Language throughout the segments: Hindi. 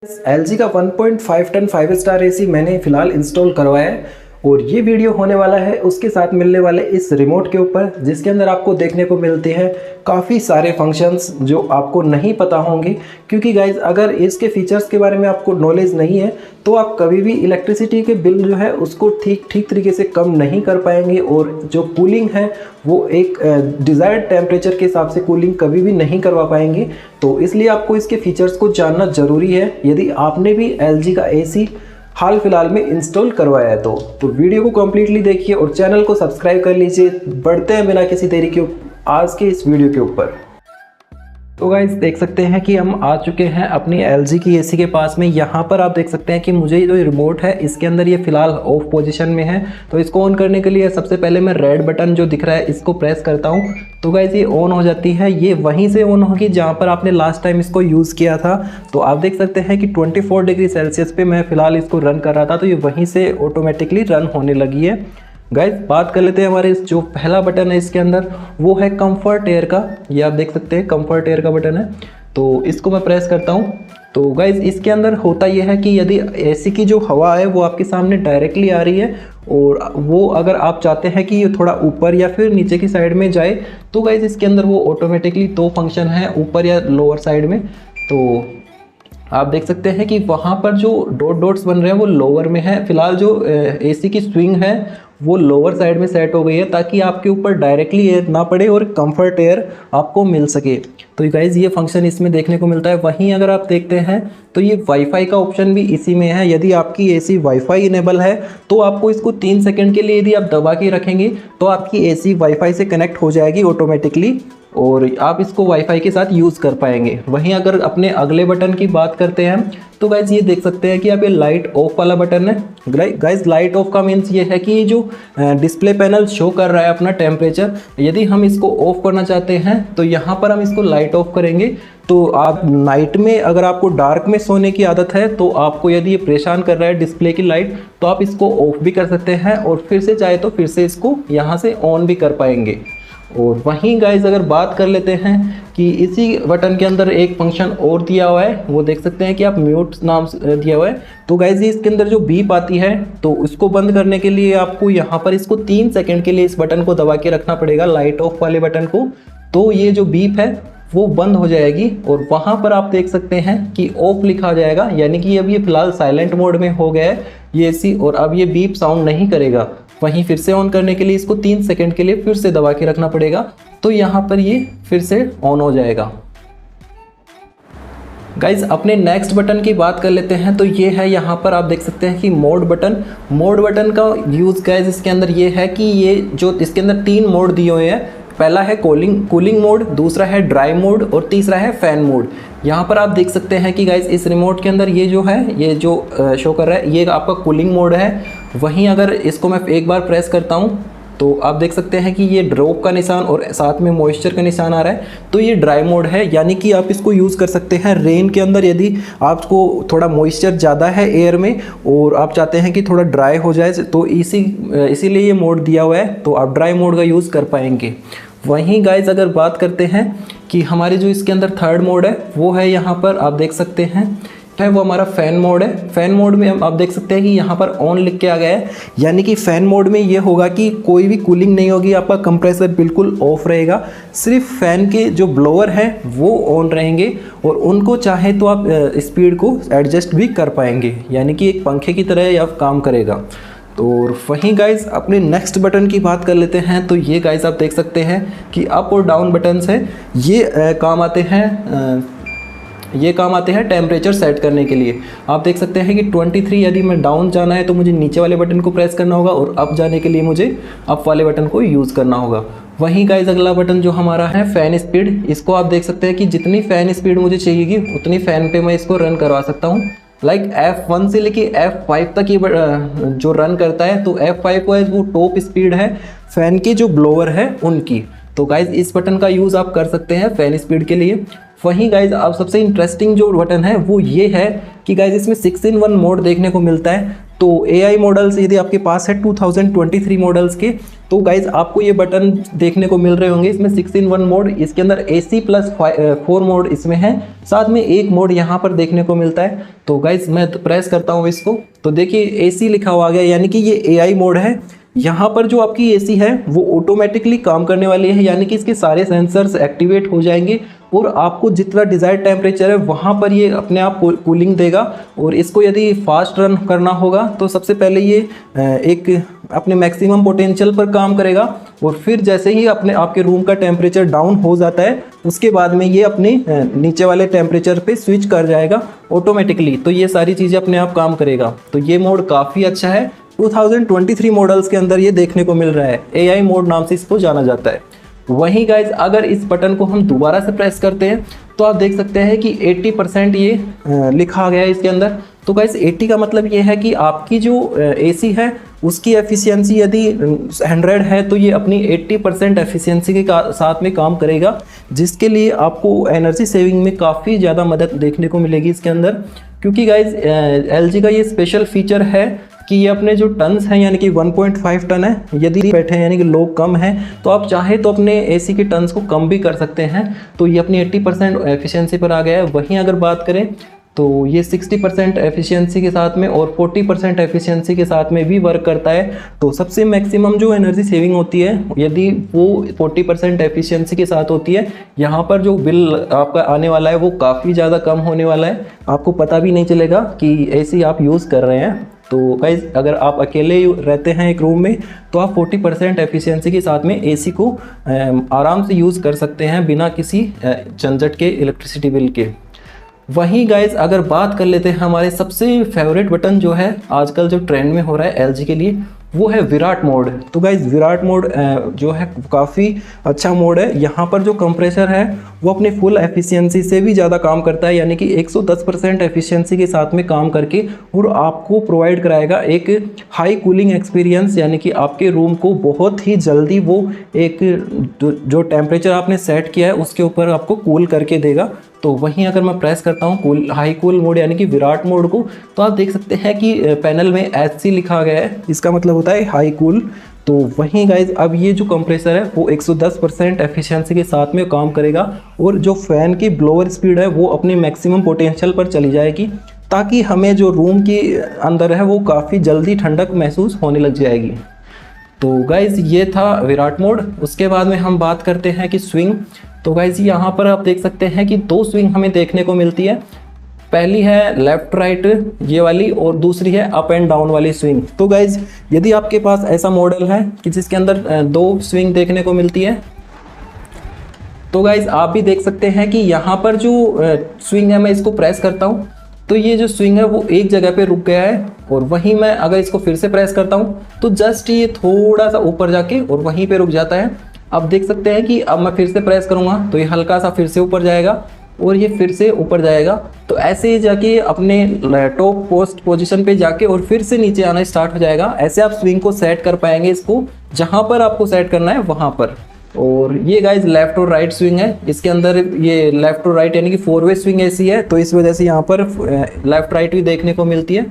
LG का 1.5 टन 5 स्टार एसी मैंने फिलहाल इंस्टॉल करवाया है और ये वीडियो होने वाला है उसके साथ मिलने वाले इस रिमोट के ऊपर, जिसके अंदर आपको देखने को मिलते हैं काफ़ी सारे फंक्शंस जो आपको नहीं पता होंगे। क्योंकि गाइज अगर इसके फीचर्स के बारे में आपको नॉलेज नहीं है तो आप कभी भी इलेक्ट्रिसिटी के बिल जो है उसको ठीक तरीके से कम नहीं कर पाएंगे और जो कूलिंग है वो एक डिज़ायर्ड टेम्परेचर के हिसाब से कूलिंग कभी भी नहीं करवा पाएंगे। तो इसलिए आपको इसके फीचर्स को जानना ज़रूरी है यदि आपने भी LG का AC हाल फिलहाल में इंस्टॉल करवाया है। तो वीडियो को कम्प्लीटली देखिए और चैनल को सब्सक्राइब कर लीजिए। बढ़ते हैं बिना किसी देरी के आज के इस वीडियो के ऊपर। तो गाइज देख सकते हैं कि हम आ चुके हैं अपनी LG की AC के पास में। यहाँ पर आप देख सकते हैं कि मुझे जो रिमोट है इसके अंदर ये फिलहाल ऑफ पोजीशन में है। तो इसको ऑन करने के लिए सबसे पहले मैं रेड बटन जो दिख रहा है इसको प्रेस करता हूँ तो गाइज ये ऑन हो जाती है। ये वहीं से ऑन होगी जहाँ पर आपने लास्ट टाइम इसको यूज़ किया था। तो आप देख सकते हैं कि 24 डिग्री सेल्सियस पे मैं फिलहाल इसको रन कर रहा था तो ये वहीं से ऑटोमेटिकली रन होने लगी है। गाइज बात कर लेते हैं हमारे जो पहला बटन है इसके अंदर, वो है कंफर्ट एयर का। ये आप देख सकते हैं कंफर्ट एयर का बटन है। तो इसको मैं प्रेस करता हूँ तो गाइज इसके अंदर होता यह है कि यदि AC की जो हवा है वो आपके सामने डायरेक्टली आ रही है और वो अगर आप चाहते हैं कि ये थोड़ा ऊपर या फिर नीचे की साइड में जाए तो गाइज इसके अंदर वो ऑटोमेटिकली दो फंक्शन है, ऊपर या लोअर साइड में। तो आप देख सकते हैं कि वहाँ पर जो डॉट्स बन रहे हैं वो लोअर में है। फिलहाल जो AC की स्विंग है वो लोअर साइड में सेट हो गई है ताकि आपके ऊपर डायरेक्टली एयर ना पड़े और कंफर्ट एयर आपको मिल सके। तो गाइज ये फंक्शन इसमें देखने को मिलता है। वहीं अगर आप देखते हैं तो ये वाईफाई का ऑप्शन भी इसी में है। यदि आपकी AC वाईफाई इनेबल है तो आपको इसको 3 सेकंड के लिए यदि आप दबा के रखेंगे तो आपकी AC वाईफाई से कनेक्ट हो जाएगी ऑटोमेटिकली और आप इसको वाईफाई के साथ यूज़ कर पाएंगे। वहीं अगर अपने अगले बटन की बात करते हैं तो गाइज ये देख सकते हैं कि आप ये लाइट ऑफ वाला बटन है। गाइज लाइट ऑफ का मीन्स ये है कि ये जो डिस्प्ले पैनल शो कर रहा है अपना टेम्परेचर, यदि हम इसको ऑफ करना चाहते हैं तो यहाँ पर हम इसको लाइट ऑफ करेंगे। तो आप नाइट में अगर आपको डार्क में सोने की आदत है तो आपको यदि ये परेशान कर रहा है डिस्प्ले की लाइट तो आप इसको ऑफ भी कर सकते हैं और फिर से चाहे तो फिर से इसको यहाँ से ऑन भी कर पाएंगे। और वहीं गाइज अगर बात कर लेते हैं कि इसी बटन के अंदर एक फंक्शन और दिया हुआ है, वो देख सकते हैं कि आप म्यूट नाम दिया हुआ है। तो गाइज इसके अंदर जो बीप आती है तो उसको बंद करने के लिए आपको यहाँ पर इसको 3 सेकंड के लिए इस बटन को दबा के रखना पड़ेगा, लाइट ऑफ वाले बटन को। तो ये जो बीप है वो बंद हो जाएगी और वहाँ पर आप देख सकते हैं कि ऑफ लिखा जाएगा, यानी कि अब ये फिलहाल साइलेंट मोड में हो गया है ये AC और अब ये बीप साउंड नहीं करेगा। वहीं फिर से ऑन करने के लिए इसको 3 सेकंड के लिए फिर से दबा के रखना पड़ेगा तो यहाँ पर ये फिर से ऑन हो जाएगा। गाइज अपने नेक्स्ट बटन की बात कर लेते हैं तो ये है, यहाँ पर आप देख सकते हैं कि मोड बटन। मोड बटन का यूज़ गाइज इसके अंदर ये है कि ये जो इसके अंदर 3 मोड दिए हुए हैं। पहला है कूलिंग मोड, दूसरा है ड्राई मोड और तीसरा है फैन मोड। यहाँ पर आप देख सकते हैं कि गाइज इस रिमोट के अंदर ये जो है, ये जो शो कर रहा है ये आपका कूलिंग मोड है। वहीं अगर इसको मैं एक बार प्रेस करता हूँ तो आप देख सकते हैं कि ये ड्रॉप का निशान और साथ में मॉइस्चर का निशान आ रहा है। तो ये ड्राई मोड है, यानी कि आप इसको यूज़ कर सकते हैं रेन के अंदर यदि आपको थोड़ा मॉइस्चर ज़्यादा है एयर में और आप चाहते हैं कि थोड़ा ड्राई हो जाए तो इसीलिए ये मोड दिया हुआ है, तो आप ड्राई मोड का यूज़ कर पाएंगे। वहीं गाइज अगर बात करते हैं कि हमारे जो इसके अंदर थर्ड मोड है वो है, यहाँ पर आप देख सकते हैं वो हमारा फ़ैन मोड है। फ़ैन मोड में आप देख सकते हैं कि यहाँ पर ऑन लिख के आ गया है, यानी कि फ़ैन मोड में ये होगा कि कोई भी कूलिंग नहीं होगी, आपका कंप्रेसर बिल्कुल ऑफ रहेगा, सिर्फ फ़ैन के जो ब्लोअर हैं वो ऑन रहेंगे और उनको चाहे तो आप स्पीड को एडजस्ट भी कर पाएंगे, यानी कि एक पंखे की तरह यह काम करेगा। तो वहीं गाइज अपने नेक्स्ट बटन की बात कर लेते हैं तो ये गाइज आप देख सकते हैं कि अप और डाउन बटन्स हैं। ये काम आते हैं टेम्परेचर सेट करने के लिए। आप देख सकते हैं कि 23 यदि मैं डाउन जाना है तो मुझे नीचे वाले बटन को प्रेस करना होगा और अप जाने के लिए मुझे अप वाले बटन को यूज़ करना होगा। वहीं गाइज अगला बटन जो हमारा है फ़ैन स्पीड, इसको आप देख सकते हैं कि जितनी फ़ैन स्पीड मुझे चाहिएगी उतनी फ़ैन पे मैं इसको रन करवा सकता हूँ। लाइक F1 से लेके F5 तक ये जो रन करता है। तो F5 वो टॉप स्पीड है फ़ैन के जो ब्लोअर है उनकी। तो गाइज इस बटन का यूज़ आप कर सकते हैं फ़ैन स्पीड के लिए। वहीं गाइज अब सबसे इंटरेस्टिंग जो बटन है वो ये है कि गाइज इसमें 6-in-1 मोड देखने को मिलता है। तो AI मॉडल्स यदि आपके पास है 2023 मॉडल्स के, तो गाइज आपको ये बटन देखने को मिल रहे होंगे। इसमें 6-in-1 मोड, इसके अंदर AC+4 मोड इसमें है, साथ में एक मोड यहाँ पर देखने को मिलता है। तो गाइज मैं प्रेस करता हूँ इसको, तो देखिए AC लिखा हुआ आ गया, यानी कि ये AI मोड है। यहाँ पर जो आपकी AC है वो ऑटोमेटिकली काम करने वाली है, यानी कि इसके सारे सेंसर्स एक्टिवेट हो जाएंगे और आपको जितना डिज़ायर्ड टेम्परेचर है वहाँ पर ये अपने आप कूलिंग देगा। और इसको यदि फास्ट रन करना होगा तो सबसे पहले ये एक अपने मैक्सिमम पोटेंशियल पर काम करेगा, और फिर जैसे ही अपने आपके रूम का टेम्परेचर डाउन हो जाता है उसके बाद में ये अपने नीचे वाले टेम्परेचर पे स्विच कर जाएगा ऑटोमेटिकली। तो ये सारी चीज़ें अपने आप काम करेगा। तो ये मोड काफ़ी अच्छा है, 2023 मॉडल्स के अंदर ये देखने को मिल रहा है। AI मोड नाम से इसको जाना जाता है। वहीं गाइज अगर इस बटन को हम दोबारा से प्रेस करते हैं तो आप देख सकते हैं कि 80% ये लिखा गया है इसके अंदर। तो गाइज 80 का मतलब ये है कि आपकी जो AC है उसकी एफिशिएंसी यदि 100 है तो ये अपनी 80% एफिशिएंसी के साथ में काम करेगा, जिसके लिए आपको एनर्जी सेविंग में काफ़ी ज़्यादा मदद देखने को मिलेगी इसके अंदर। क्योंकि गाइज LG का ये स्पेशल फीचर है कि ये अपने जो टन्स हैं, यानी कि 1.5 टन है, यदि बैठे हैं यानी कि लोग कम हैं तो आप चाहे तो अपने AC के टन्स को कम भी कर सकते हैं। तो ये अपनी 80% एफिशिएंसी पर आ गया है। वहीं अगर बात करें तो ये 60% एफिशिएंसी के साथ में और 40% एफिशिएंसी के साथ में भी वर्क करता है। तो सबसे मैक्सिमम जो एनर्जी सेविंग होती है यदि वो 40% एफिशिएंसी के साथ होती है, यहाँ पर जो बिल आपका आने वाला है वो काफ़ी ज़्यादा कम होने वाला है। आपको पता भी नहीं चलेगा कि AC आप यूज़ कर रहे हैं। तो गाइज अगर आप अकेले रहते हैं एक रूम में तो आप 40% एफिशिएंसी के साथ में AC को आराम से यूज़ कर सकते हैं बिना किसी झंझट के इलेक्ट्रिसिटी बिल के। वहीं गाइज अगर बात कर लेते हैं हमारे सबसे फेवरेट बटन जो है आजकल जो ट्रेंड में हो रहा है LG के लिए, वो है विराट मोड। तो गाइज विराट मोड जो है काफ़ी अच्छा मोड है। यहाँ पर जो कंप्रेसर है वो अपने फुल एफिशिएंसी से भी ज़्यादा काम करता है, यानी कि 110% एफिशिएंसी के साथ में काम करके और आपको प्रोवाइड कराएगा एक हाई कूलिंग एक्सपीरियंस, यानी कि आपके रूम को बहुत ही जल्दी वो एक जो टेम्परेचर आपने सेट किया है उसके ऊपर आपको कूल करके देगा। तो वहीं अगर मैं प्रेस करता हूँ हाई कूल मोड यानी कि विराट मोड को, तो आप देख सकते हैं कि पैनल में HC लिखा गया है, इसका मतलब होता है हाई कूल। तो वहीं गाइज अब ये जो कंप्रेसर है वो 110% एफिशिएंसी के साथ में काम करेगा और जो फ़ैन की ब्लोअर स्पीड है वो अपनी मैक्सिमम पोटेंशियल पर चली जाएगी, ताकि हमें जो रूम के अंदर है वो काफ़ी जल्दी ठंडक महसूस होने लग जाएगी। तो गाइज ये था विराट मोड। उसके बाद में हम बात करते हैं कि स्विंग। तो गाइज यहाँ पर आप देख सकते हैं कि 2 स्विंग हमें देखने को मिलती है। पहली है लेफ्ट राइट ये वाली और दूसरी है अप एंड डाउन वाली स्विंग। तो गाइज यदि आपके पास ऐसा मॉडल है कि जिसके अंदर 2 स्विंग देखने को मिलती है, तो गाइज आप भी देख सकते हैं कि यहाँ पर जो स्विंग है मैं इसको प्रेस करता हूँ तो ये जो स्विंग है वो एक जगह पे रुक गया है, और वहीं मैं अगर इसको फिर से प्रेस करता हूँ तो जस्ट ये थोड़ा सा ऊपर जाके और वहीं पे रुक जाता है। अब देख सकते हैं कि अब मैं फिर से प्रेस करूँगा तो ये हल्का सा फिर से ऊपर जाएगा और ये फिर से ऊपर जाएगा। तो ऐसे ही जाके अपने टॉप पोस्ट पोजीशन पे जाके और फिर से नीचे आना स्टार्ट हो जाएगा। ऐसे आप स्विंग को सेट कर पाएंगे इसको जहाँ पर आपको सेट करना है वहाँ पर। और ये गाइज लेफ्ट और राइट स्विंग है, इसके अंदर ये लेफ्ट और राइट यानी कि 4-वे स्विंग ऐसी है, तो इस वजह से यहाँ पर लेफ्ट राइट भी देखने को मिलती है।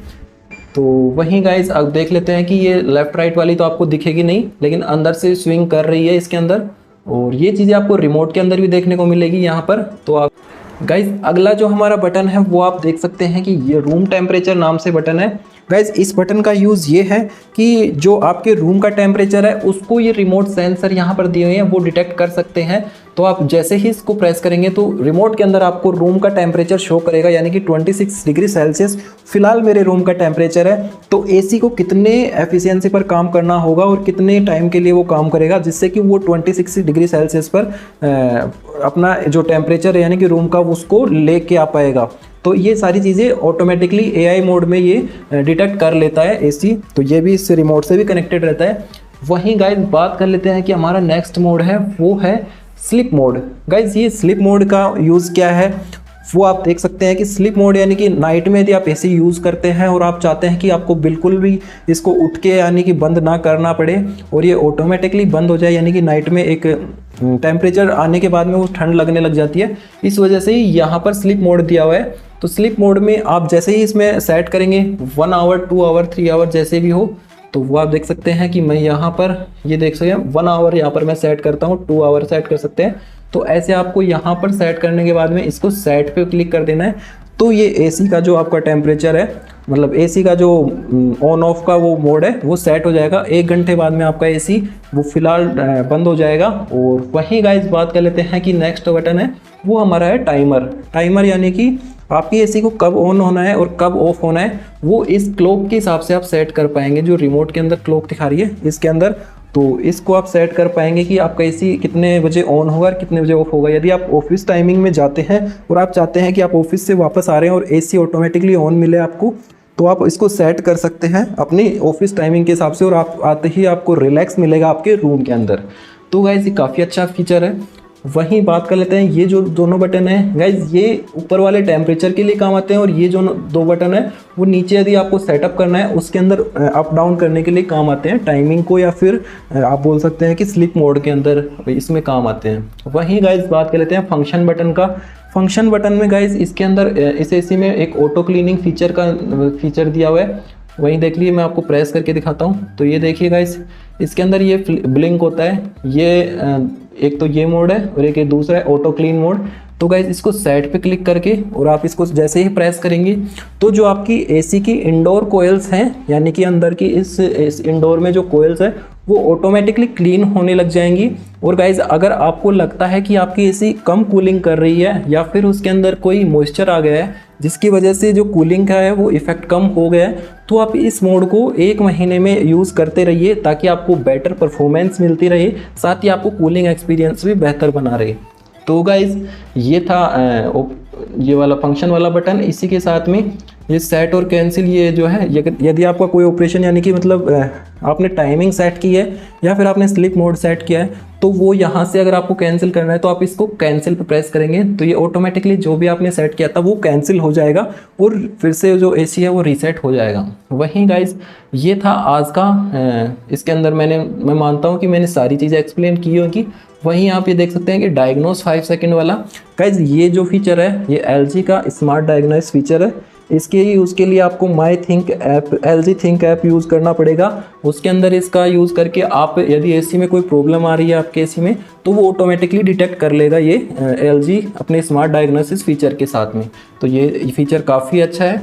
तो वहीं गाइज अब देख लेते हैं कि ये लेफ्ट राइट वाली तो आपको दिखेगी नहीं, लेकिन अंदर से स्विंग कर रही है इसके अंदर, और ये चीज़ें आपको रिमोट के अंदर भी देखने को मिलेगी यहाँ पर। तो आप गाइज अगला जो हमारा बटन है वो आप देख सकते हैं कि ये रूम टेम्परेचर नाम से बटन है। गाइज इस बटन का यूज़ ये है कि जो आपके रूम का टेम्परेचर है उसको ये रिमोट सेंसर यहाँ पर दिए हुए हैं वो डिटेक्ट कर सकते हैं। तो आप जैसे ही इसको प्रेस करेंगे तो रिमोट के अंदर आपको रूम का टेम्परेचर शो करेगा, यानी कि 26 डिग्री सेल्सियस फिलहाल मेरे रूम का टेम्परेचर है। तो AC को कितने एफिशिएंसी पर काम करना होगा और कितने टाइम के लिए वो काम करेगा जिससे कि वो 26 डिग्री सेल्सियस पर अपना जो टेम्परेचर है यानी कि रूम का उसको लेके आ पाएगा। तो ये सारी चीज़ें ऑटोमेटिकली AI मोड में ये डिटेक्ट कर लेता है AC। तो ये भी इस रिमोट से भी कनेक्टेड रहता है। वहीं गाइज बात कर लेते हैं कि हमारा नेक्स्ट मोड है वो है स्लिप मोड। गाइज ये स्लिप मोड का यूज़ क्या है, वो आप देख सकते हैं कि स्लीप मोड यानी कि नाइट में यदि आप एसी यूज़ करते हैं और आप चाहते हैं कि आपको बिल्कुल भी इसको उठ के यानी कि बंद ना करना पड़े और ये ऑटोमेटिकली बंद हो जाए, यानी कि नाइट में एक टेम्परेचर आने के बाद में वो ठंड लगने लग जाती है, इस वजह से ही यहाँ पर स्लीप मोड दिया हुआ है। तो स्लीप मोड में आप जैसे ही इसमें सेट करेंगे 1 आवर 2 आवर 3 आवर जैसे भी हो, तो वो आप देख सकते हैं कि मैं यहाँ पर ये देख सकते हैं 1 आवर यहाँ पर मैं सेट करता हूँ, 2 आवर सेट कर सकते हैं। तो ऐसे आपको यहाँ पर सेट करने के बाद में इसको सेट पे क्लिक कर देना है। तो ये एसी का जो आपका टेम्परेचर है, मतलब एसी का जो ऑन ऑफ का वो मोड है वो सेट हो जाएगा। 1 घंटे बाद में आपका एसी वो फिलहाल बंद हो जाएगा। और वहीं गाइस बात कर लेते हैं कि नेक्स्ट बटन है वो हमारा है टाइमर। टाइमर यानी कि आपकी एसी को कब ऑन होना है और कब ऑफ होना है वो इस क्लॉक के हिसाब से आप सेट कर पाएंगे। जो रिमोट के अंदर क्लॉक दिखा रही है इसके अंदर, तो इसको आप सेट कर पाएंगे कि आपका एसी कितने बजे ऑन होगा और कितने बजे ऑफ होगा। यदि आप ऑफिस टाइमिंग में जाते हैं और आप चाहते हैं कि आप ऑफिस से वापस आ रहे हैं और एसी ऑटोमेटिकली ऑन मिले आपको, तो आप इसको सेट कर सकते हैं अपनी ऑफिस टाइमिंग के हिसाब से और आप आते ही आपको रिलैक्स मिलेगा आपके रूम के अंदर। तो गाइज ये काफ़ी अच्छा फीचर है। वहीं बात कर लेते हैं ये जो दोनों बटन हैं गाइज, ये ऊपर वाले टेम्परेचर के लिए काम आते हैं और ये जो 2 बटन है वो नीचे यदि आपको सेटअप करना है उसके अंदर अप डाउन करने के लिए काम आते हैं, टाइमिंग को या फिर आप बोल सकते हैं कि स्लीप मोड के अंदर इसमें काम आते हैं। वहीं गाइज बात कर लेते हैं फंक्शन बटन का। फंक्शन बटन में गाइज इसके अंदर इस एसी में एक ऑटो क्लीनिंग फीचर दिया हुआ है। वहीं देख लीजिए, मैं आपको प्रेस करके दिखाता हूँ। तो ये देखिए गाइस, इसके अंदर ये ब्लिंक होता है। ये एक तो ये मोड है और एक ये दूसरा है ऑटो क्लीन मोड। तो गाइस इसको सेट पे क्लिक करके और आप इसको जैसे ही प्रेस करेंगे तो जो आपकी एसी की इंडोर कोयल्स हैं, यानी कि अंदर की इस इंडोर में जो कोयल्स है वो ऑटोमेटिकली क्लीन होने लग जाएंगी। और गाइज अगर आपको लगता है कि आपकी एसी कम कूलिंग कर रही है या फिर उसके अंदर कोई मॉइस्चर आ गया है जिसकी वजह से जो कूलिंग का है वो इफेक्ट कम हो गया है, तो आप इस मोड को 1 महीने में यूज़ करते रहिए ताकि आपको बेटर परफॉर्मेंस मिलती रहे, साथ ही आपको कूलिंग एक्सपीरियंस भी बेहतर बना रहे। तो गाइज ये था ये वाला फंक्शन वाला बटन। इसी के साथ में ये सेट और कैंसिल, ये जो है यदि आपका कोई ऑपरेशन यानी कि मतलब आपने टाइमिंग सेट की है या फिर आपने स्लीप मोड सेट किया है, तो वो यहाँ से अगर आपको कैंसिल करना है तो आप इसको कैंसिल पे प्रेस करेंगे तो ये ऑटोमेटिकली जो भी आपने सेट किया था वो कैंसिल हो जाएगा और फिर से जो एसी है वो रीसेट हो जाएगा। वहीं गाइज ये था आज का इसके अंदर मैं मानता हूँ कि मैंने सारी चीज़ें एक्सप्लेन की होगी। वहीं आप ये देख सकते हैं कि डायग्नोस 5 सेकंड वाला। गाइज ये जो फीचर है ये LG का स्मार्ट डायग्नोस फीचर है। इसके यूज़ के लिए आपको माई think app, LG think app use करना पड़ेगा। उसके अंदर इसका यूज़ करके आप यदि एसी में कोई प्रॉब्लम आ रही है आपके एसी में तो वो ऑटोमेटिकली डिटेक्ट कर लेगा ये LG अपने स्मार्ट डायग्नोसिस फीचर के साथ में। तो ये फीचर काफ़ी अच्छा है।